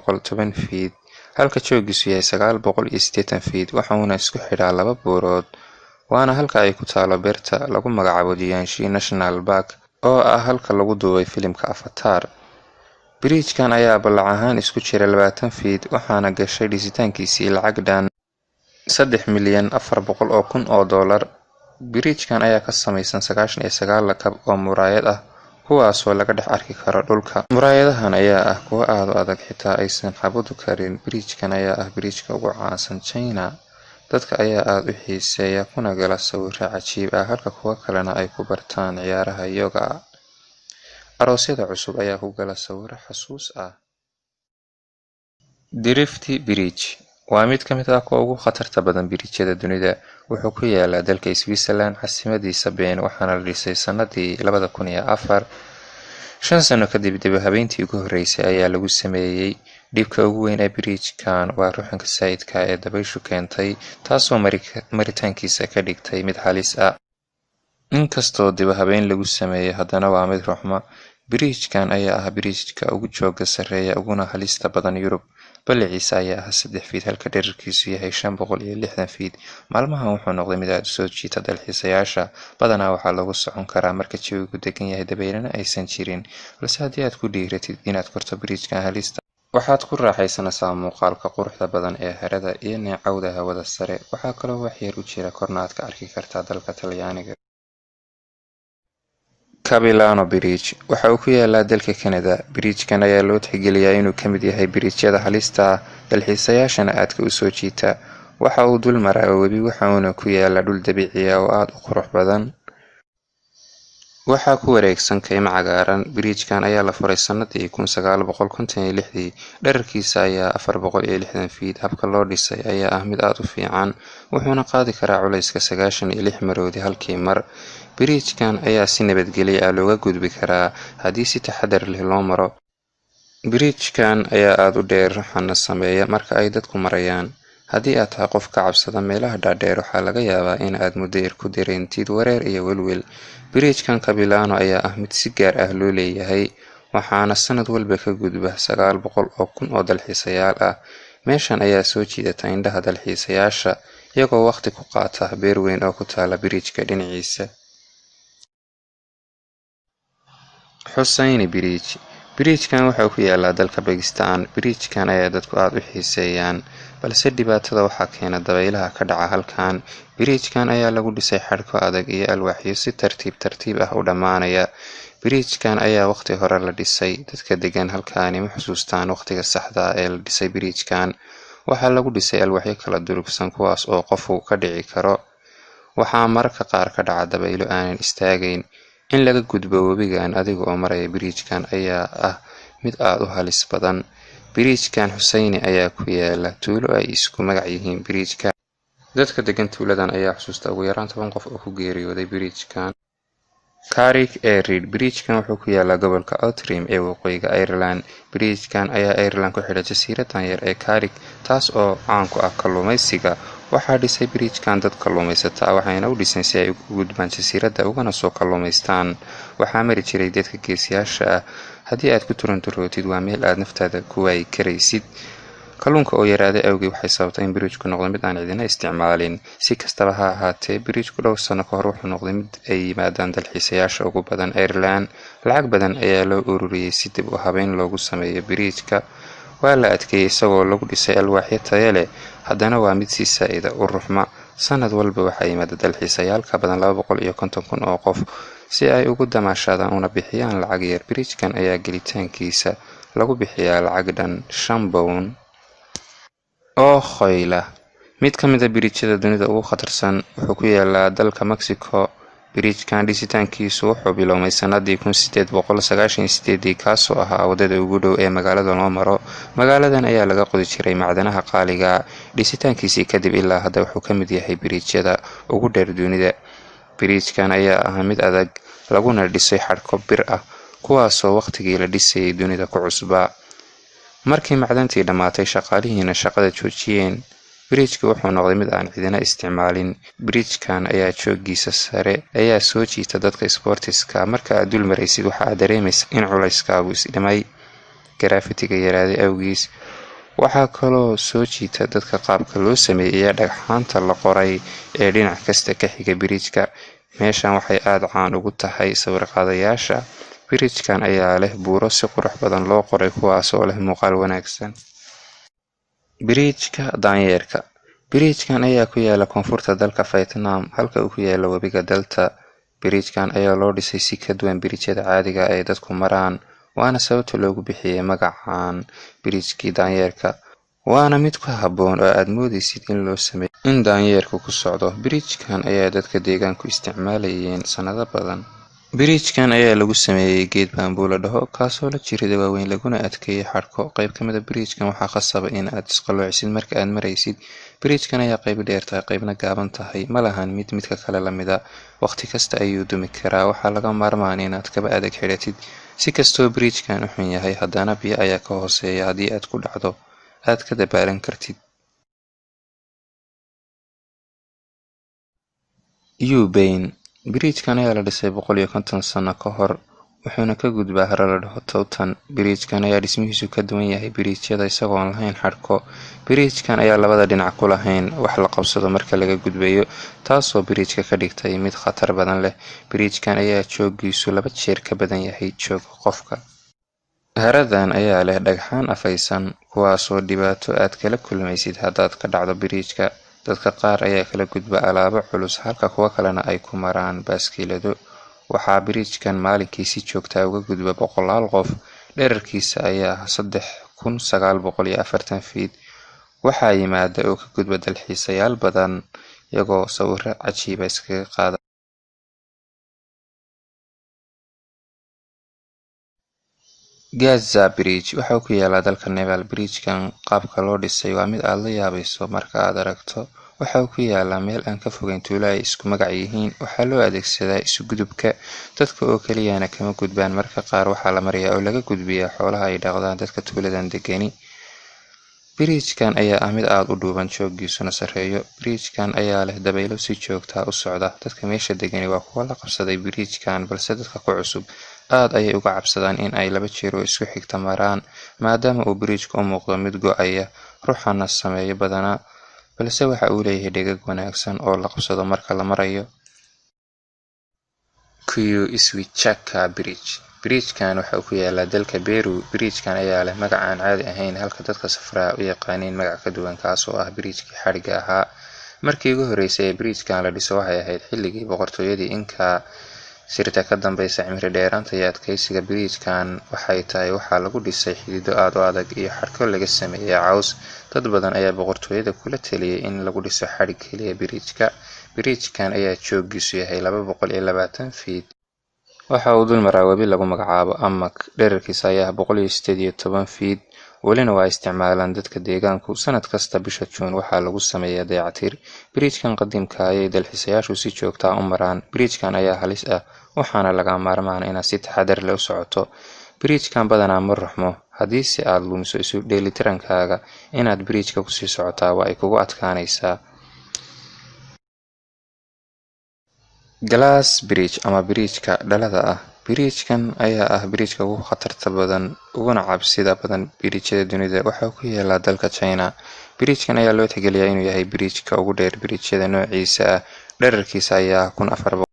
910 feet halka joogiisu yahay 980 feet waxaana isku xidhaa laba buurood waana halka ay ku taalo beerta lagu magacaabo Jiangxi National Park oo ah halka lagu duubay filimka Avatar. biriijkan ayaa ballac ahaan isku jira 20 feet waxaana gashay dhisitaankiisii lacag dhan $3,400,000. biriijkan ayaa ka samaysan 99 lakab oo muraayad ah kuwaasoo laga dhex arki karo dhulka. muraayadahan ayaa ah kuwo aad u adag xitaa aysan xabadu karin. biriijkan ayaa ah biriijka ugu caansan China. dadka ayaa aad u xiiseeya kuna gala sawirro cajiib ah halka kuwa kalena ay ku bartaan ciyaaraha yoga. aroosyada cusub ayaa ku gala sawirro xasuus ah. Drift Bridge waa mid ka mid ah kuwa ugu khatarta badan biriijyada dunida. wuxuu ku yaalaa dalka Switzerland caasimadiisa Bern waxaana la dhisay sanadii 2004. 5 sano kadib dib u habeyntii ugu horeysay ayaa lagu sameeyay. dhibka ugu weyn ee biriijkan waa ruxanka saayidka ee dabayshu keentay taasoo maritaankiisa ka dhigtay mid halis ah. inkastoo dib u habeyn lagu sameeyay haddana waa mid ruxma. biriijkan ayaa ah biriijka ugu jooga sarreeya uguna halista badan Yurub. balliciisa ayaa ah 3 feet halka dhererkiisu yahay 560 feet. maalmahan wuxuu noqday mid aad u soo jiita dalxiisayaasha. badanaa waxaa lagu socon karaa marka jawigu degan yahay dabaylana aysan jirin. balse haddii aad ku dhiiratid inaad korto biriijkan halista waxaad ku raaxaysanaysaa muuqaalka quruxda badan ee harada iyo neecawda hawada sare. waxaa kaloo wax yar u jira korna aad ka arki kartaa dalka Talyaaniga. Capilano Bridge waxa uu ku yaalaa dalka Canada. biriijkan ayaa loo tixgeliyaa inuu ka mid yahay biriijyada halista ah dalxiisayaashana aadka u soo jiita. waxa uu dul maraa webi waxaana ku yaala dhul dabiici ah oo aad u qurux badan. waxaa ku wareegsan kaymo cagaaran. biriijkan ayaa la furay sanadii 1956. dhererkiisa ayaa 460 feet. habka loo dhisay ayaa ah mid aad u fiican wuxuuna qaadi karaa culayska 96 maroodi halkii mar. biriijkan ayaa si nabadgelyo ah looga gudbi karaa haddii si taxadar leh loo maro. biriijkan ayaa aad u dheer ruxana sameeya marka ay dadku marayaan. haddii aad tahay qof ka cabsada meelaha dhaadheer waxaa laga yaabaa in aad muddo yar ku dareentid wareer iyo welwel. biriijkan Capilano ayaa ah mid si gaar ah loo leeyahay waxaana sanad walba ka gudba 900,000 oo dalxiisayaal ah. meeshan ayaa soo jiidata indhaha dalxiisayaasha iyagoo waqti ku qaata beer weyn oo ku taala biriijka dhinaciisa. Hussein Bridge biriijkan wuxuu ku yaalaa dalka Pakistan. biriijkan ayaa dadku aad u xiiseeyaan balse dhibaatada waxaa keena dabaylaha ka dhaca halkan. biriijkan ayaa lagu dhisay xadhko adag iyo alwaaxyo si tartiib ah u dhammaanaya. biriijkan ayaa waqti hore la dhisay. dadka degan halkaani ma xusuustaan waqtiga saxda ah ee la dhisay biriijkan. waxaa lagu dhisay alwaaxyo kala durugsan kuwaas oo qofku ka dhici karo. waxaa mararka qaar ka dhaca dabaylo aanan istaagayn. in laga gudbo webigan adiga oo maraya biriijkan ayaa ah mid aad u halis badan. biriijkan Hussein ayaa ku yaala tuulo ay isku magac yihiin biriijka. dadka degan tuuladan ayaa xusuusta ugu yaraan 10 qof oo ku geeriyooday biriijkan. Carrick Arid biriijkan wuxuu ku yaalaa gobolka Outram ee waqooyiga Ireland. biriijkan ayaa Ireland ku xidha jasiiradan yar ee Carrick taas oo caan ku ah kalluumaysiga. waxaa dhisay biriijkan dad kalluumaysata waxayna u dhiseen si ay ugu gudbaan jasiiradda ugana soo kalluumaystaan. waxaa mari jiray dadka geesiyaasha ah. haddii aad ku turanturootid waa meel aad naftaada ku waayi karaysid. kalluunka oo yaraaday awgeed waxay sababtay in biriijku noqdo mid aan cidina isticmaalin. si kastaba ha ahaatee biriijku dhowr sano ka hor wuxuu noqday mid ay yimaadaan dalxiisayaasha ugu badan Ireland. lacag badan ayaa loo ururiyay si dib u habeyn loogu sameeyo biriijka. waa la adkeeyay isagoo lagu dhisay alwaaxyo tayo leh haddana waa mid si saa'ida u ruxma. sanad walba waxaa yimaada dalxiisayaal ka badan 250,000 oo qof si ay ugu damaashadaan una bixiyaan lacag yar. biriijkan ayaa gelitaankiisa lagu bixiyaa lacag dhan £5 oo khoyla. mid ka mid ah biriijyada dunida ugu khatarsan wuxuu ku yaalaa dalka Mexico. biriijkan dhisitaankiisu wuxuu biloomay sanadii 1898 kaasoo ahaa wadada ugu dhow ee magaalada loo maro. magaaladan ayaa laga qodi jiray macdanaha qaaliga. dhisitaankiisii kadib ilaa hadda wuxuu ka mid yahay biriijyada ugu dheer dunida. biriijkan ayaa ah mid adag laguna dhisay xadhko bir ah kuwaasoo waqtigii la dhisayay dunida ku cusbaa. markii macdantii dhammaatay shaqaalihiina shaqada joojiyeen biriijku wuxuu noqday mid aan cidina isticmaalin. biriijkan ayaa joogiisa sare ayaa soo jiita dadka isboortiska. marka aad dul maraysid waxa aad dareemaysaa in culayskaagu isdhimay. garaafitiga yaraaday awgiis waxaa kaloo soo jiita dadka qaabka loo sameeyay dhagxaanta la qoray ee dhinac kasta ka xiga biriijka. Meeshan waxay aad caan ugu tahay sawir-qaadayaasha. Biriijkan ayaa leh buuro si qurux badan loo qoray kuwaas oo leh muuqaal wanaagsan. Biriijka daanyeerka. Biriijkan ayaa ku yaala koonfurta dalka Vietnam halka uu ku yaalo webiga Delta. Biriijkan ayaa loo dhisay si ka duwan biriijyada caadiga ah ee dadku maraan, waana sababta loogu bixiyay magacaan biriijkii daanyeerka. Waana mid ku habboon oo aad moodaysid in loo sameeyay in daanyeerku ku socdo. Biriijkan ayaa dadka deegaanku isticmaalayeen sanado badan. Biriijkan ayaa lagu sameeyay geed bamboo la dhaho, kaasoo la jirida waaweyn laguna adkeeyay xadhko. Qayb ka mid ah biriijkan waxaa khasaba in aad isqaloocisid marka aad maraysid. Biriijkan ayaa qayb dheer tahay qaybna gaaban tahay, ma lahan midka kale la mid ah. Waqti kasta ayuu dumi karaa, waxaa laga maarmaan inaad kaba adag xidhatid. Si kastoo biriijkan u xun yahay, haddana biyo ayaa ka hooseeya, haddii aad ku dhacdo aad ka dabaalan kartid. Yubayn. Biriijkan ayaa la dhisay 150 sano ka hor, wuxuuna ka gudbaa haro la dhaho Towtan. Biriijkan ayaa dhismihiisu ka duwan yahay biriijyada isagoon lahayn xadhko. Biriijkan ayaa labada dhinac ku lahayn wax la qabsado marka laga gudbayo, taasoo biriijka ka dhigtay mid khatar badan leh. Biriijkan ayaa jooggiisu 2 jeer ka badan yahay joogga qofka. Haradan ayaa leh dhagxaan afaysan, kuwaasoo dhibaato aad kala kulmaysid haddaad ka dhacdo biriijka. Dadka qaar ayaa kala gudba alaabo culus halka kuwa kalena ay ku maraan baaskiilado. Waxaa biriijkan maalinkii si joogta ah uga gudba 100 qof. Dhererkiisa ayaa 3940 feet. Waxaa yimaada oo ka gudba dalxiisayaal badan iyagoo sawirro cajiiba iskaga qaada. Gaza Bridge waxa uu ku yaalaa dalka Nepal. Biriijkan qaabka loo dhisay waa mid aad la yaabayso marka aad aragto. Waxa uu ku yaalaa meel aan ka fogeyn tuulo ay isku magac yihiin. Waxaa loo adeegsadaa isu gudubka dadka oo keliyana kama gudbaan, marka qaar waxaa la mariyaa oo laga gudbiyaa xoolaha ay dhaqdaan dadka tuuladan degani. Biriijkan ayaa ah mid aad u dhuuban, jooggiisuna sarreeyo. Biriijkan ayaa leh dabaylo si joogta ah u socda. Dadka meesha degani waa kuwa la qabsaday biriijkan, balse dadka ku cusub aad ayay uga cabsadaan in ay 2 jeer oo isku xigta maraan, maadaama uu biriijku u muuqdo mid go'aya, ruuxana sameeyo badanaa, balse waxa uu leeyahay dhegag wanaagsan oo la qabsado marka la marayo. Kuyu-iswichaka Bridge. Biriijkan waxa uu ku yaalaa dalka Peru. Biriijkan ayaa leh magac aan caadi ahayn halka dadka safraa u yaqaaniin magac ka duwan, kaas oo ah biriijkii xadhigga ahaa. Markii ugu horreysay ee biriijkan la dhiso waxay ahayd xilligii boqortooyadii Inca. Sirta ka dambaysa cimri dheeraanta iyo adkeysiga biriijkan waxay tahay waxaa lagu dhisay xidido aad u adag iyo xadhko laga sameeyay caws. Dad badan ayaa boqortooyada kula taliyay in lagu dhiso xadhig keliya biriijka. Biriijkan ayaa jooggiisu yahay 220 feet. Waxa uu dul maraa webi lagu magacaabo Amak. Dhererkiisa ayaa 118 feet. Welina waa isticmaalaan dadka deegaanku. Sanad kasta bisha Juun waxaa lagu sameeyaa dayactir. Biriijkan qadiimka ayay dalxiisayaashu si joogta ah u maraan. Biriijkan ayaa halis ah, waxaana laga maarmaan inaad si taxadar leh u socoto. Biriijkan badanaa ma ruxmo. Haddii si aad lumiso isu dheelitirankaaga, inaad biriijka kusii socotaa waa ay kugu adkaanaysaa. Glass Bridge ama biriijka dhalada ah. Biriijkan ayaa ah biriijka ugu khatarta badan uguna cabsida badan biriijyada dunida. Waxa uu ku yaalaa dalka China. Biriijkan ayaa loo tixgeliyaa inuu yahay biriijka ugu dheer biriijyada noociisa ah. Dhererkiisa ayaa 1400